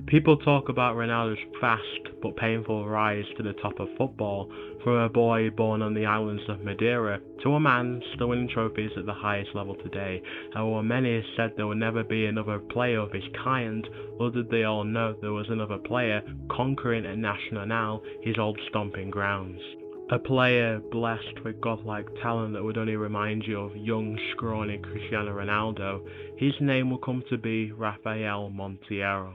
People talk about Ronaldo's fast but painful rise to the top of football, from a boy born on the islands of Madeira to a man still winning trophies at the highest level today. However, many said there would never be another player of his kind. Little did they all know there was another player conquering at Nacional, his old stomping grounds. A player blessed with godlike talent that would only remind you of young, scrawny Cristiano Ronaldo. His name will come to be Rafael Montiero.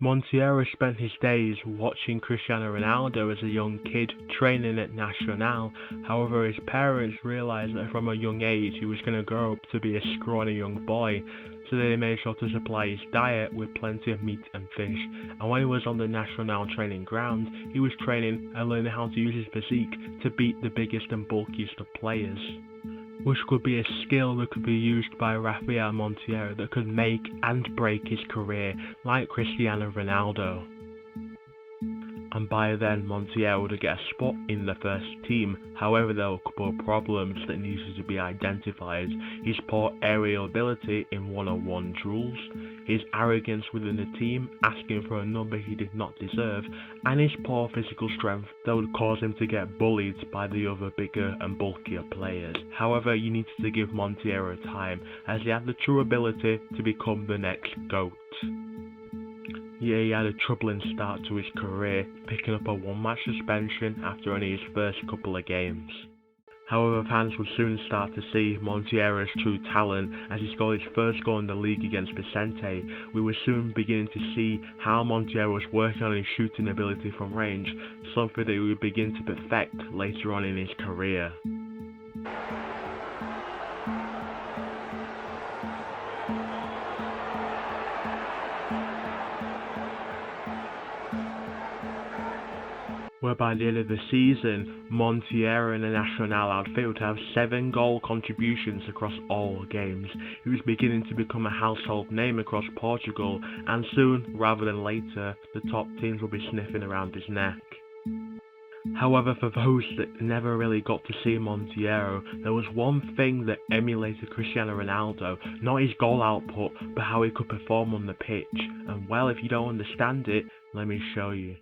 Montiero spent his days watching Cristiano Ronaldo as a young kid training at Nacional. However, his parents realised that from a young age he was going to grow up to be a scrawny young boy, so they made sure to supply his diet with plenty of meat and fish. And when he was on the Nacional training ground, he was training and learning how to use his physique to beat the biggest and bulkiest of players, which could be a skill that could be used by Rafael Montiero that could make and break his career, like Cristiano Ronaldo. And by then Montiero would get a spot in the first team. However, there were a couple of problems that needed to be identified: his poor aerial ability in one-on-one duels, his arrogance within the team, asking for a number he did not deserve, and his poor physical strength that would cause him to get bullied by the other bigger and bulkier players. However, you needed to give Montiero time, as he had the true ability to become the next GOAT. Yeah, he had a troubling start to his career, picking up a one-match suspension after only his first couple of games. However, fans would soon start to see Montiero's true talent as he scored his first goal in the league against Vicente. We were soon beginning to see how Montiero was working on his shooting ability from range, something that he would begin to perfect later on in his career. Where by the end of the season, Montiero and the Nacional outfit would have 7 goal contributions across all games. He was beginning to become a household name across Portugal, and soon, rather than later, the top teams would be sniffing around his neck. However, for those that never really got to see Montiero, there was one thing that emulated Cristiano Ronaldo, not his goal output, but how he could perform on the pitch. And well, if you don't understand it, let me show you.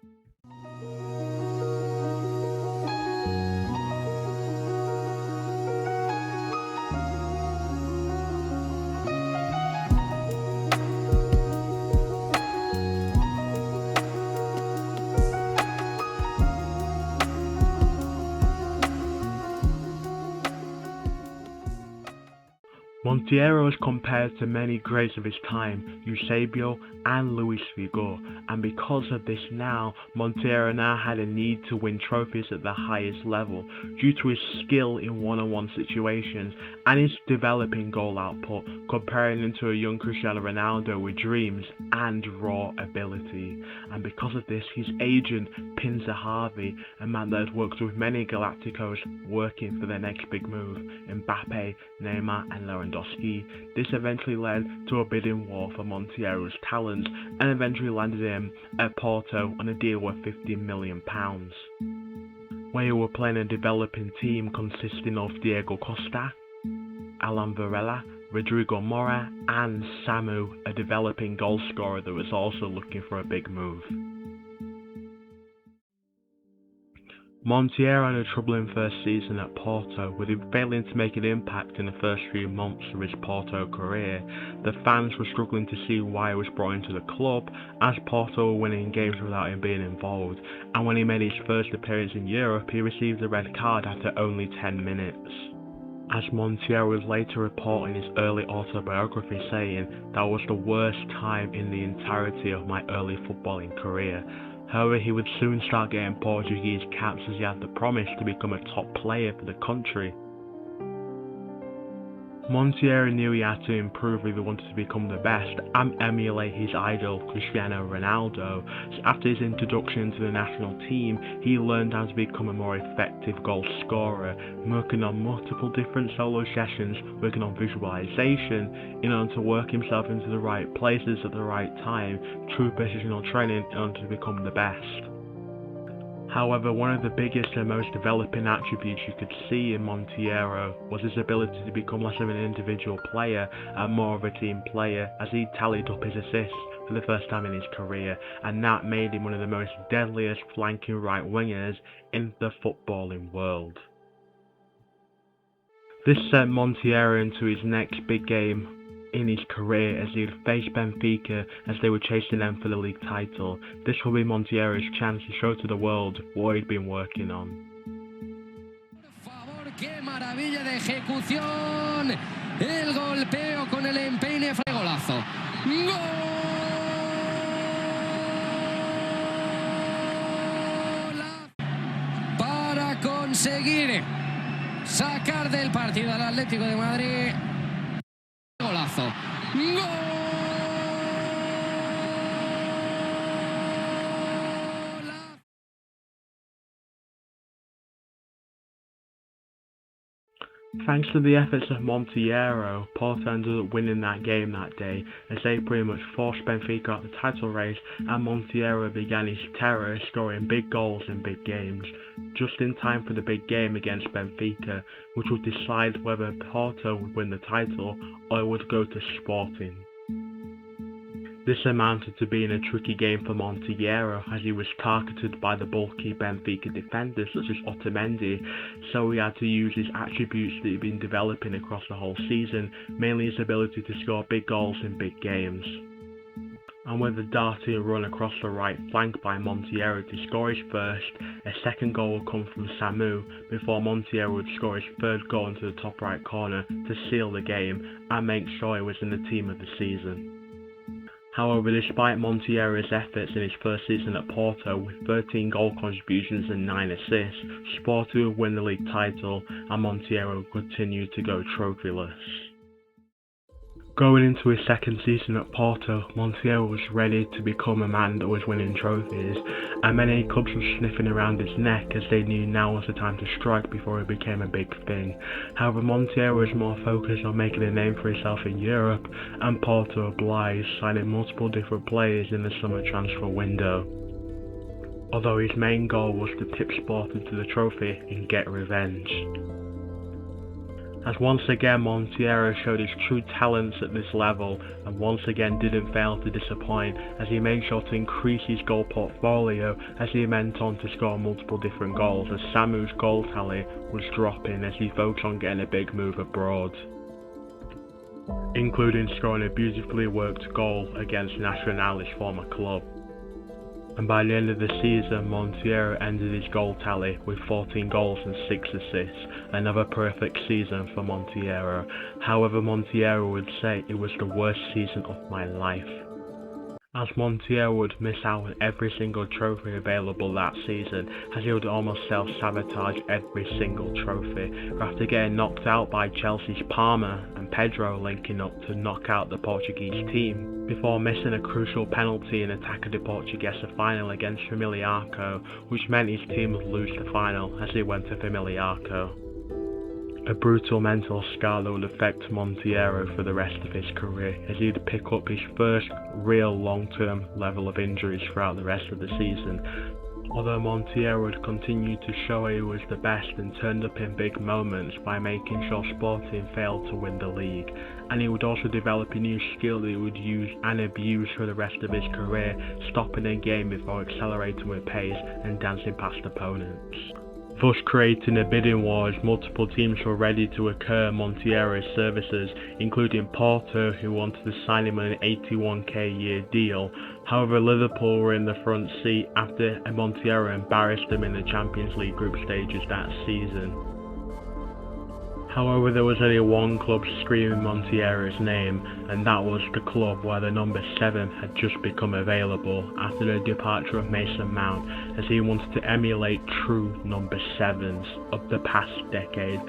Montiero is compared to many greats of his time, Eusebio and Luis Figo, and because of this now, Montiero now had a need to win trophies at the highest level, due to his skill in one-on-one situations and his developing goal output, comparing him to a young Cristiano Ronaldo with dreams and raw ability. And because of this, his agent, Pinza Harvey, a man that has worked with many Galacticos working for their next big move, Mbappe, Neymar and Lewandowski. This eventually led to a bidding war for Montiero's talents and eventually landed him at Porto on a deal worth £50 million, where he were playing a developing team consisting of Diego Costa, Alan Varela, Rodrigo Mora and Samu, a developing goalscorer that was also looking for a big move. Montiero had a troubling first season at Porto, with him failing to make an impact in the first few months of his Porto career. The fans were struggling to see why he was brought into the club, as Porto were winning games without him being involved, and when he made his first appearance in Europe, he received a red card after only 10 minutes. As Montiero was later reporting his early autobiography saying, "That was the worst time in the entirety of my early footballing career." However, he would soon start getting Portuguese caps as he had the promise to become a top player for the country. Montiero knew he had to improve if he wanted to become the best and emulate his idol Cristiano Ronaldo. So after his introduction into the national team, he learned how to become a more effective goal scorer, working on multiple different solo sessions, working on visualization in order to work himself into the right places at the right time, true positional training in order to become the best. However, one of the biggest and most developing attributes you could see in Montiero was his ability to become less of an individual player and more of a team player, as he tallied up his assists for the first time in his career, and that made him one of the most deadliest flanking right wingers in the footballing world. This sent Montiero into his next big game in his career as he would face Benfica as they were chasing them for the league title. This will be Montiero's chance to show to the world what he'd been working on. ¡Qué maravilla de ejecución! El golpeo con el empeine fue golazo. ¡Gol! Para conseguir sacar del partido al Atlético de Madrid. Golazo. ¡Gol! Thanks to the efforts of Montiero, Porto ended up winning that game that day, as they pretty much forced Benfica out the title race, and Montiero began his terror, scoring big goals in big games, just in time for the big game against Benfica, which would decide whether Porto would win the title or it would go to Sporting. This amounted to being a tricky game for Montiero, as he was targeted by the bulky Benfica defenders such as Otamendi, so he had to use his attributes that he'd been developing across the whole season, mainly his ability to score big goals in big games. And with a darting run across the right flank by Montiero to score his first, a second goal would come from Samu before Montiero would score his third goal into the top right corner to seal the game and make sure he was in the team of the season. However, despite Montiero's efforts in his first season at Porto with 13 goal contributions and 9 assists, Sporting would win the league title and Montiero would continue to go trophyless. Going into his second season at Porto, Montiero was ready to become a man that was winning trophies, and many clubs were sniffing around his neck as they knew now was the time to strike before it became a big thing. However, Montiero was more focused on making a name for himself in Europe, and Porto obliged, signing multiple different players in the summer transfer window. Although his main goal was to tip Sporting to the trophy and get revenge. As once again Montiero showed his true talents at this level, and once again didn't fail to disappoint as he made sure to increase his goal portfolio as he went on to score multiple different goals, as Samu's goal tally was dropping as he focused on getting a big move abroad, including scoring a beautifully worked goal against Nacional, his former club. And by the end of the season, Montiero ended his goal tally with 14 goals and 6 assists, another perfect season for Montiero. However, Montiero would say it was the worst season of my life, as Montiero would miss out on every single trophy available that season, as he would almost self-sabotage every single trophy, after getting knocked out by Chelsea's Palmer and Pedro linking up to knock out the Portuguese team, before missing a crucial penalty in Ataque de Portuguesa final against Famalicão, which meant his team would lose the final as he went to Famalicão. A brutal mental scar that would affect Montiero for the rest of his career, as he'd pick up his first real long-term level of injuries throughout the rest of the season. Although Montiero would continue to show he was the best and turned up in big moments by making sure Sporting failed to win the league, and he would also develop a new skill that he would use and abuse for the rest of his career, stopping a game before accelerating with pace and dancing past opponents, thus creating a bidding war as multiple teams were ready to acquire Montiero's services, including Porto, who wanted to sign him on an 81k a year deal. However, Liverpool were in the front seat after Montiero embarrassed them in the Champions League group stages that season. However, there was only one club screaming Montiero's name, and that was the club where the number 7 had just become available after the departure of Mason Mount, as he wanted to emulate true number 7s of the past decade,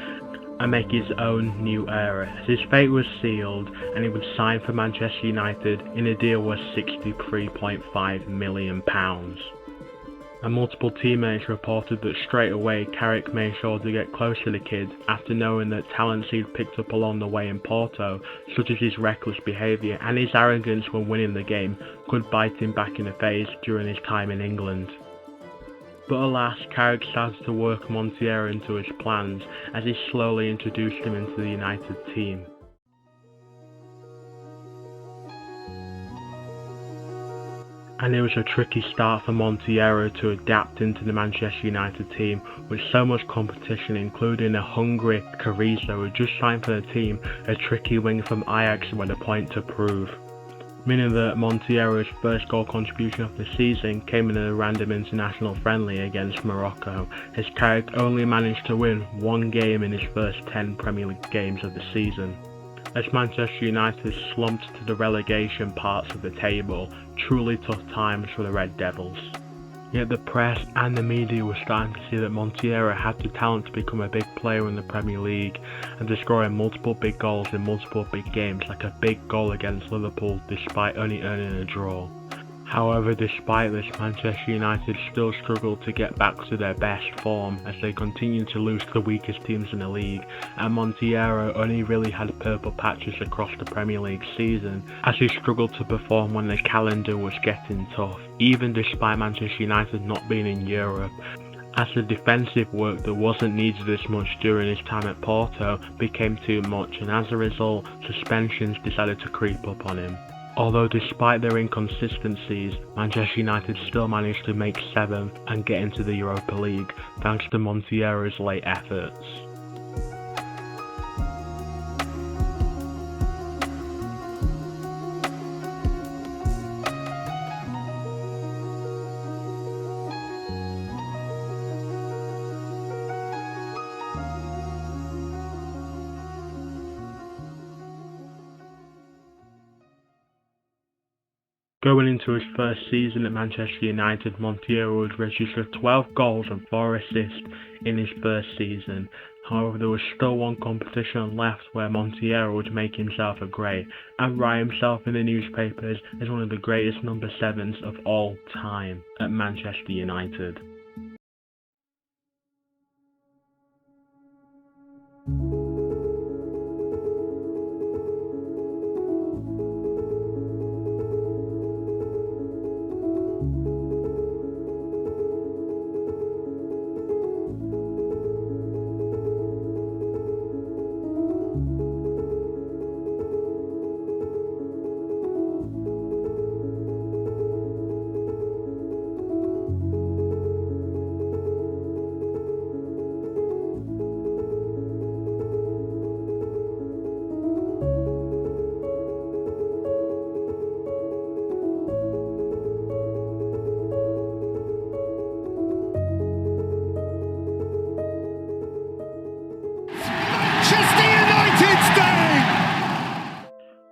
and make his own new era, as his fate was sealed and he would sign for Manchester United in a deal worth £63.5 million. And multiple teammates reported that straight away Carrick made sure to get close to the kid after knowing that talents he'd picked up along the way in Porto, such as his reckless behaviour and his arrogance when winning the game, could bite him back in the face during his time in England. But alas, Carrick started to work Montiero into his plans as he slowly introduced him into the United team. And it was a tricky start for Montiero to adapt into the Manchester United team, with so much competition, including a hungry Carrizo who just signed for the team, a tricky wing from Ajax who had a point to prove. Meaning that Montiero's first goal contribution of the season came in a random international friendly against Morocco, as Carrick only managed to win one game in his first 10 Premier League games of the season. As Manchester United slumped to the relegation parts of the table, truly tough times for the Red Devils. Yet the press and the media were starting to see that Montiero had the talent to become a big player in the Premier League and to score multiple big goals in multiple big games, like a big goal against Liverpool despite only earning a draw. However, despite this, Manchester United still struggled to get back to their best form as they continued to lose to the weakest teams in the league, and Montiero only really had purple patches across the Premier League season as he struggled to perform when the calendar was getting tough, even despite Manchester United not being in Europe, as the defensive work that wasn't needed as much during his time at Porto became too much, and as a result, suspensions decided to creep up on him. Although despite their inconsistencies, Manchester United still managed to make 7th and get into the Europa League thanks to Montiero's late efforts. Going into his first season at Manchester United, Montiero would register 12 goals and 4 assists in his first season. However, there was still one competition left where Montiero would make himself a great and write himself in the newspapers as one of the greatest number 7s of all time at Manchester United.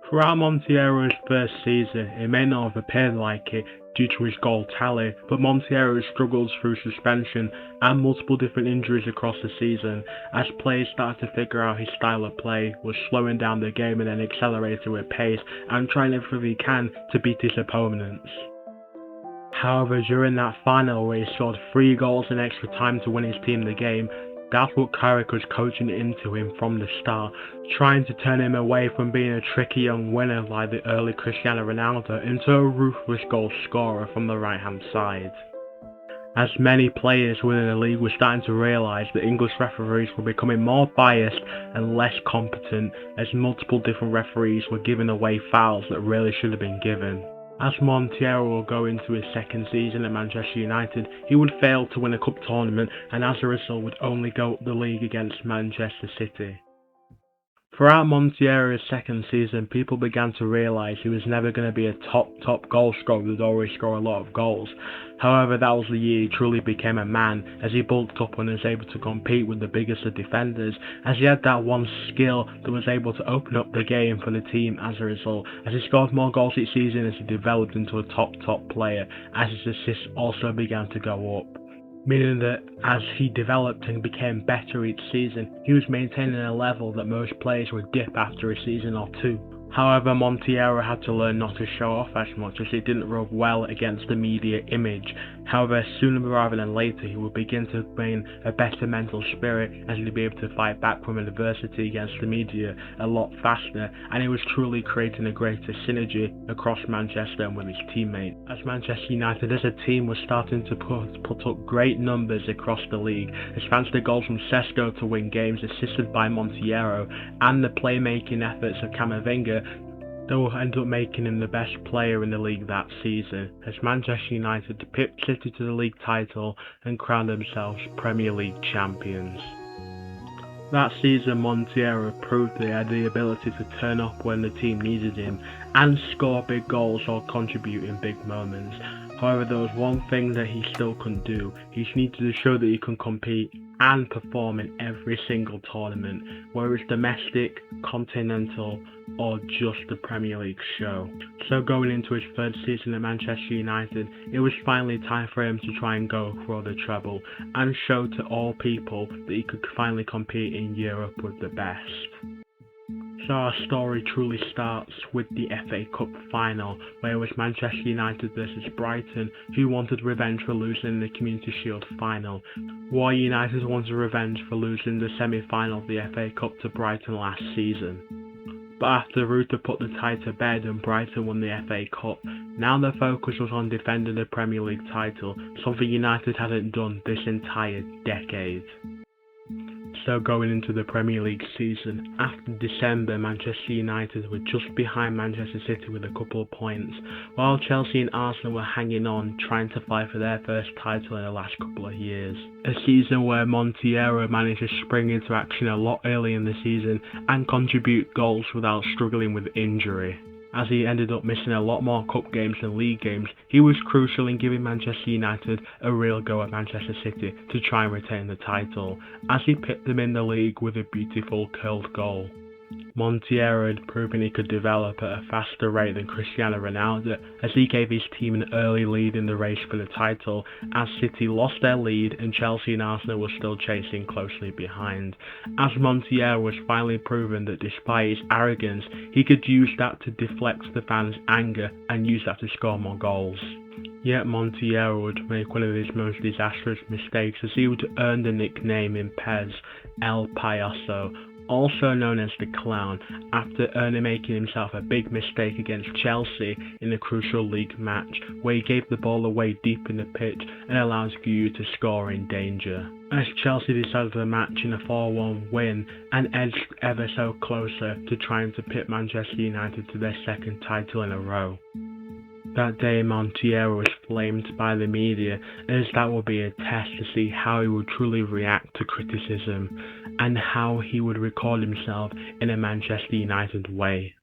Throughout Montiero's first season, it may not have appeared like it due to his goal tally, but Montiero struggled through suspension and multiple different injuries across the season, as players started to figure out his style of play, was slowing down the game and then accelerating with pace and trying everything he can to beat his opponents. However, during that final where he scored 3 goals in extra time to win his team the game, that's what Carrick was coaching into him from the start, trying to turn him away from being a tricky young winner like the early Cristiano Ronaldo into a ruthless goal scorer from the right hand side. As many players within the league were starting to realise that English referees were becoming more biased and less competent, as multiple different referees were giving away fouls that really should have been given. As Montiero will go into his second season at Manchester United, he would fail to win a cup tournament and as a result would only go up the league against Manchester City. Throughout Montiero's second season, people began to realise he was never going to be a top goal scorer that would always score a lot of goals. However, that was the year he truly became a man, as he bulked up and was able to compete with the biggest of defenders, as he had that one skill that was able to open up the game for the team as a result, as he scored more goals each season as he developed into a top player, as his assists also began to go up. meaning that as he developed and became better each season, he was maintaining a level that most players would dip after a season or two. However, Montiero had to learn not to show off as much, as it didn't rub well against the media image. However, sooner rather than later, he would begin to gain a better mental spirit, as he'd be able to fight back from adversity against the media a lot faster, and he was truly creating a greater synergy across Manchester and with his teammates. As Manchester United as a team was starting to put up great numbers across the league, as thanks to goals from Sesko to win games assisted by Montiero, and the playmaking efforts of Camavinga, they will end up making him the best player in the league that season, as Manchester United pipped City to the league title and crowned themselves Premier League champions. That season, Montiero proved they had the ability to turn up when the team needed him and score big goals or contribute in big moments. However, there was one thing that he still couldn't do. He just needed to show that he can compete and perform in every single tournament, whether it's domestic, continental, or just the Premier League show. So going into his third season at Manchester United, it was finally time for him to try and go for the treble and show to all people that he could finally compete in Europe with the best. So our story truly starts with the FA Cup final, where it was Manchester United versus Brighton, who wanted revenge for losing in the Community Shield final, while United wanted revenge for losing the semi-final of the FA Cup to Brighton last season. But after Ruta put the tie to bed and Brighton won the FA Cup, now their focus was on defending the Premier League title, something United hadn't done this entire decade. So going into the Premier League season, after December, Manchester United were just behind Manchester City with a couple of points, while Chelsea and Arsenal were hanging on, trying to fight for their first title in the last couple of years. A season where Montiero managed to spring into action a lot early in the season and contribute goals without struggling with injury. As he ended up missing a lot more cup games than league games, he was crucial in giving Manchester United a real go at Manchester City to try and retain the title, as he pipped them in the league with a beautiful curled goal. Montiero had proven he could develop at a faster rate than Cristiano Ronaldo, as he gave his team an early lead in the race for the title, as City lost their lead and Chelsea and Arsenal were still chasing closely behind. As Montiero was finally proven that despite his arrogance, he could use that to deflect the fans' anger and use that to score more goals. Yet Montiero would make one of his most disastrous mistakes, as he would earn the nickname in PES, El Payaso, also known as the Clown, after making himself a big mistake against Chelsea in a crucial league match, where he gave the ball away deep in the pitch and allowed Guyu to score in danger. As Chelsea decided the match in a 4-1 win and edged ever so closer to trying to pit Manchester United to their second title in a row. That day, Montiero was flamed by the media, as that would be a test to see how he would truly react to criticism and how he would record himself in a Manchester United way.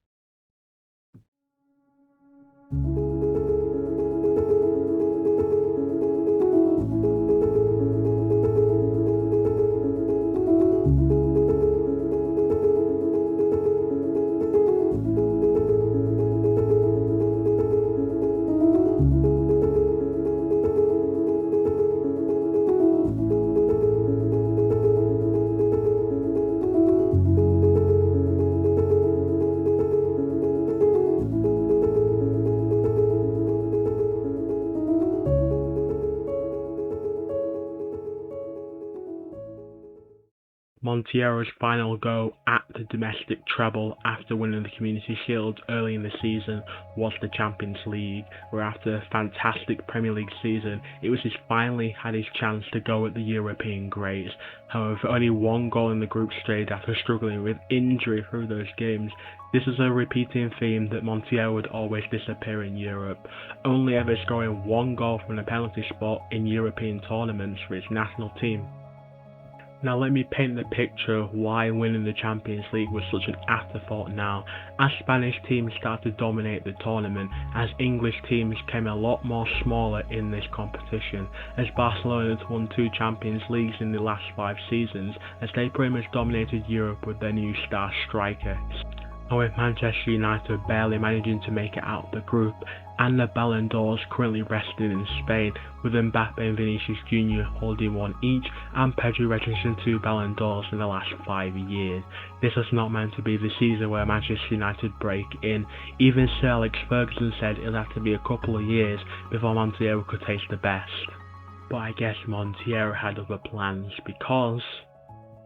Montiero's final go at the domestic treble after winning the Community Shield early in the season was the Champions League, where after a fantastic Premier League season, it was finally had his chance to go at the European greats. However, only one goal in the group stage after struggling with injury through those games. This is a repeating theme that Montiero would always disappear in Europe, only ever scoring one goal from a penalty spot in European tournaments for his national team. Now let me paint the picture of why winning the Champions League was such an afterthought now, as Spanish teams started to dominate the tournament, as English teams came a lot more smaller in this competition, as Barcelona had won 2 Champions Leagues in the last 5 seasons, as they pretty much dominated Europe with their new star striker. and with Manchester United barely managing to make it out of the group, and the Ballon d'Ors currently resting in Spain, with Mbappe and Vinicius Jr. holding one each, and Pedri registering 2 Ballon d'Ors in the last 5 years. This was not meant to be the season where Manchester United break in. Even Sir Alex Ferguson said it'll have to be a couple of years before Montiero could taste the best. But I guess Montiero had other plans, because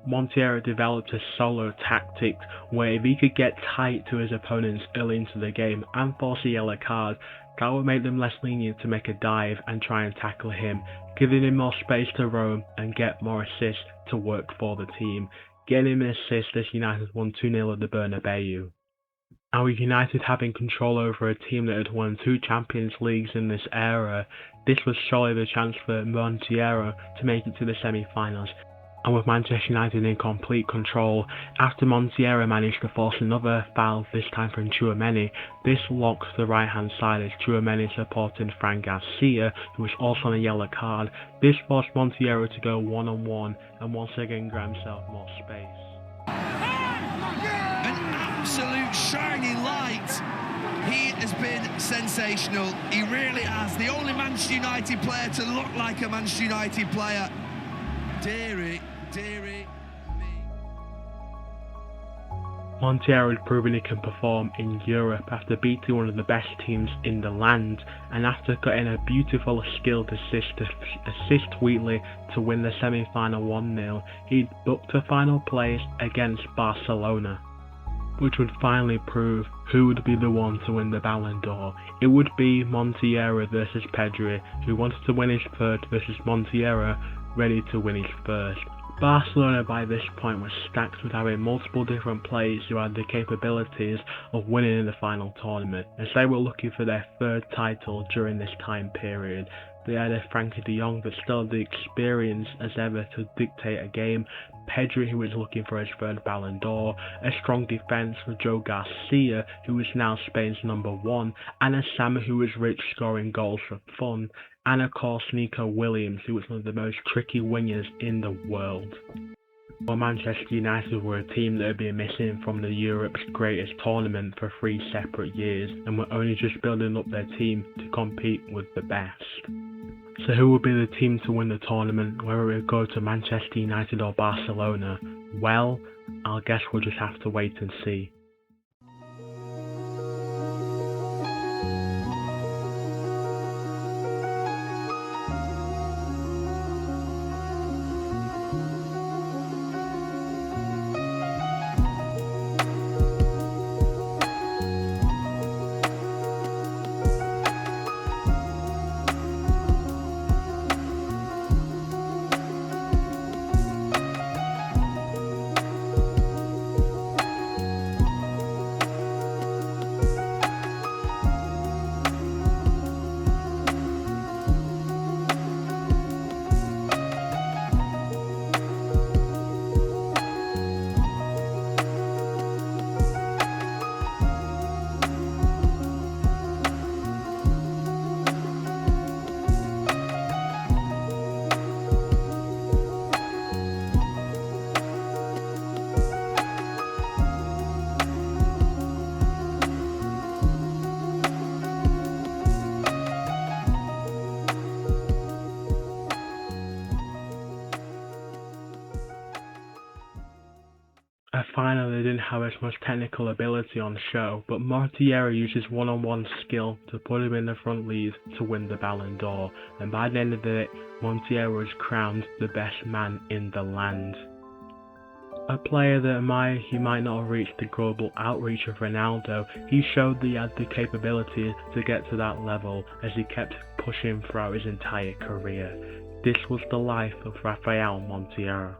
Montiero developed a solo tactic where if he could get tight to his opponents early into the game and force a yellow card, that would make them less lenient to make a dive and try and tackle him, giving him more space to roam and get more assists to work for the team. Getting him an assist as United won 2-0 at the Bernabeu. And with United having control over a team that had won 2 Champions Leagues in this era, this was surely the chance for Montiero to make it to the semi-finals. And with Manchester United in complete control, after Montiero managed to force another foul, this time from Tchouaméni, this locked the right hand side as Tchouaméni supporting Fran Garcia, who was also on a yellow card. This forced Montiero to go one-on-one and once again grab himself more space. An absolute shining light. He has been sensational. He really has. The only Manchester United player to look like a Manchester United player. Dearie me. Montiero had proven he can perform in Europe after beating one of the best teams in the land, and after cutting a beautiful skilled assist Wheatley to win the semi-final 1-0, he'd booked a final place against Barcelona, which would finally prove who would be the one to win the Ballon d'Or. It would be Montiero versus Pedri, who wanted to win his third, versus Montiero, ready to win his first. Barcelona by this point was stacked with having multiple different players who had the capabilities of winning in the final tournament, as they were looking for their third title during this time period. They had a Frankie de Jong that still had the experience as ever to dictate a game, Pedri who was looking for his third Ballon d'Or, a strong defence with Joe Garcia who was now Spain's #1, and a Sam who was rich scoring goals for fun, and of course Nico Williams who was one of the most tricky wingers in the world. Well, Manchester United were a team that had been missing from the Europe's greatest tournament for 3 separate years and were only just building up their team to compete with the best. So who would be the team to win the tournament, whether it would go to Manchester United or Barcelona? Well, I guess we'll just have to wait and see. A final that didn't have as much technical ability on the show, but Montiero used his one-on-one skill to put him in the front lead to win the Ballon d'Or, and by the end of it, Montiero was crowned the best man in the land. A player that he might not have reached the global outreach of Ronaldo, he showed that he had the capability to get to that level as he kept pushing throughout his entire career. This was the life of Rafael Montiero.